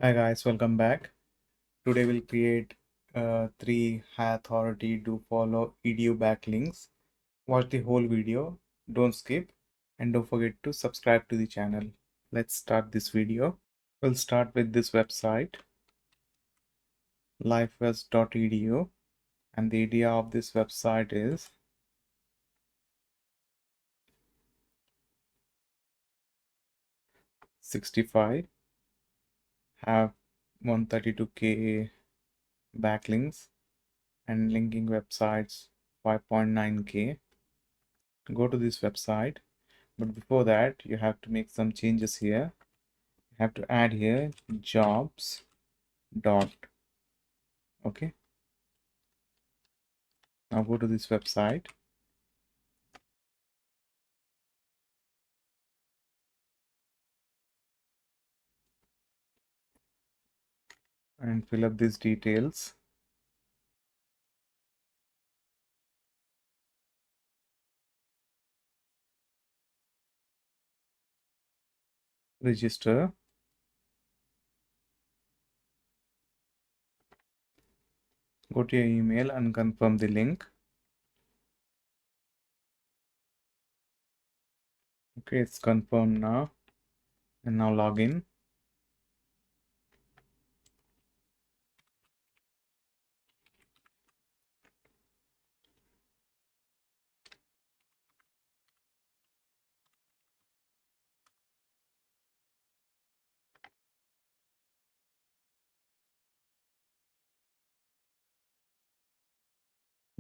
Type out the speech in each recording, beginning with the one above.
Hi guys, welcome back. Today we'll create three high authority do follow EDU backlinks. Watch the whole video, don't skip, and don't forget to subscribe to the channel. Let's start this video. We'll start with this website, lifewest.edu, and the idea of this website is '65 have 132K backlinks and linking websites 5.9K. Go to this website. But before that, you have to make some changes here. You have to add here jobs dot. Okay. Now go to this website. And fill up these details. Register. Go to your email and confirm the link. Okay, it's confirmed now. And now log in.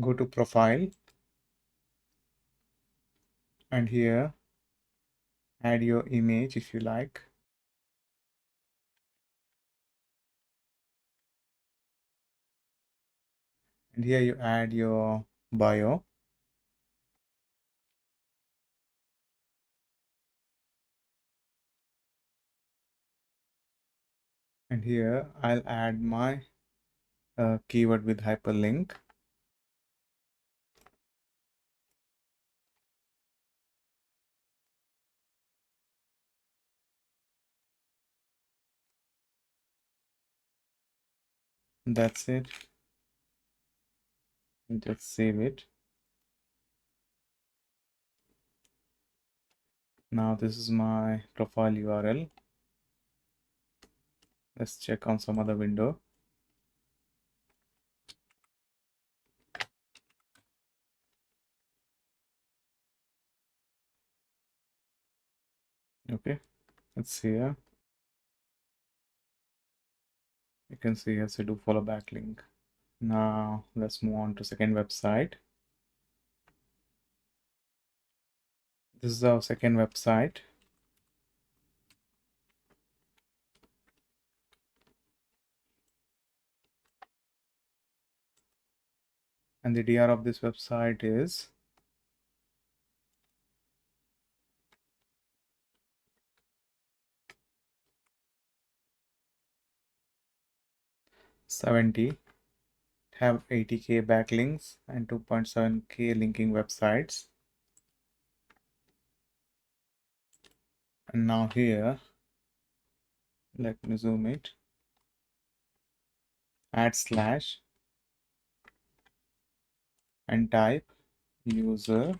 Go to profile. And here, add your image if you like. And here you add your bio. And here I'll add my keyword with hyperlink. That's it. And just save it. Now this is my profile URL. Let's check on some other window. Okay, let's see here. You can see here, so do follow backlink. Now let's move on to second website. This is our second website. And the DR of this website is '70. Have 80K backlinks and 2.7K linking websites. And now here, let me zoom it. Add slash and type user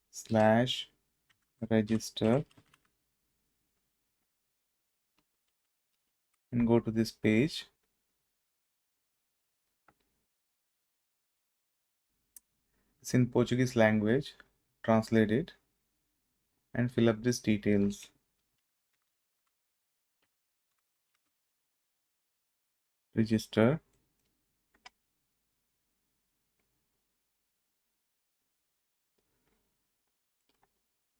slash register and go to this page. It's in Portuguese language. Translate it and fill up these details. Register.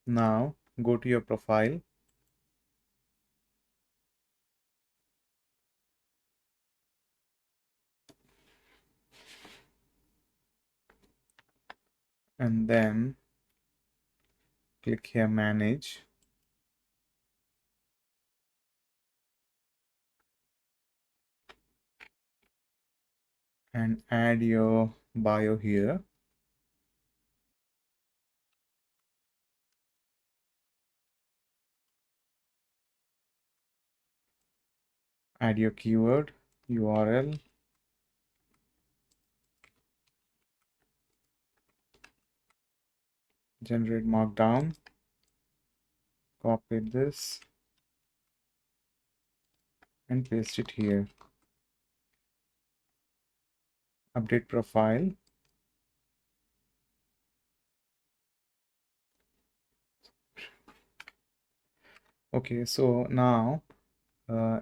Now go to your profile. And then click here manage. And add your bio here. Add your keyword, URL, generate markdown, copy this and paste it here. Update profile. Okay, so now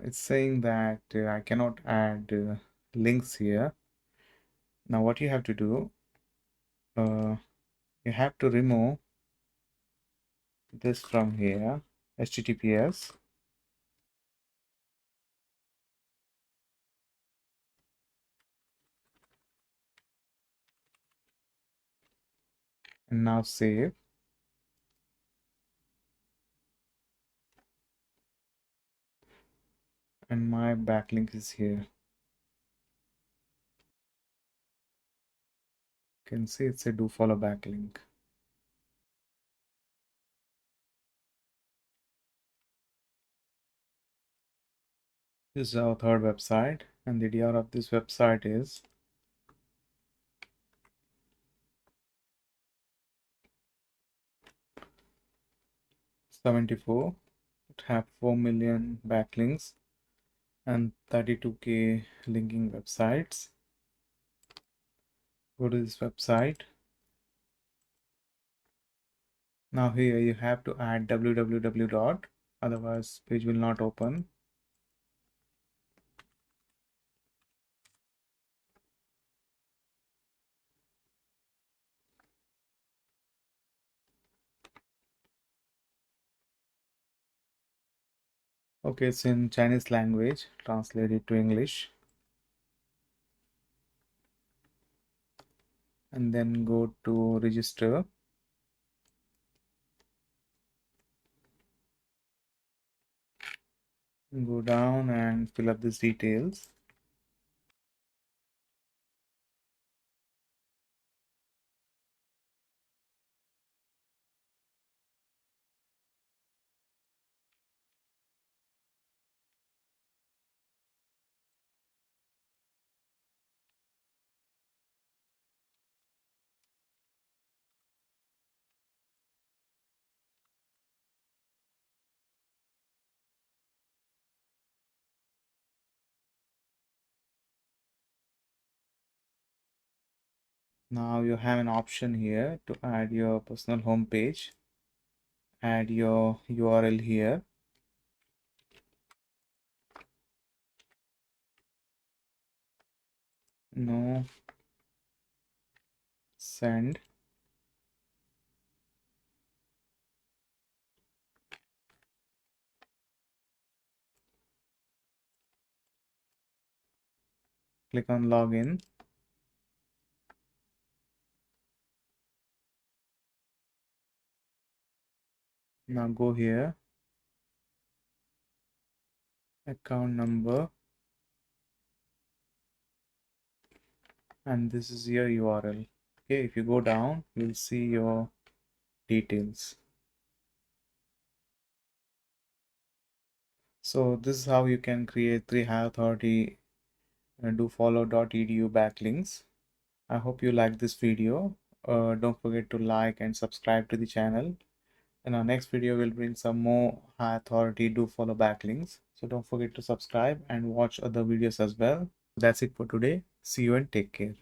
it's saying that I cannot add links here. Now what you have to do, you have to remove this from here, HTTPS. And now save. And my backlink is here. You can see it's a Dofollow backlink. This is our third website, and the DR of this website is 74. It have 4 million backlinks and 32K linking websites. Go to this website. Now here you have to add www dot, otherwise page will not open. Okay, it's in Chinese language, translate it to English. And then go to register. Go down and fill up these details. Now you have an option here to add your personal home page. Add your URL here. No. Send. Click on login. Now go here. Account number. And this is your URL. Okay, if you go down, you'll see your details. So this is how you can create 3 high authority dofollow.edu backlinks. I hope you like this video. Don't forget to like and subscribe to the channel. In our next video, we'll bring some more high authority Dofollow backlinks. So don't forget to subscribe and watch other videos as well. That's it for today. See you and take care.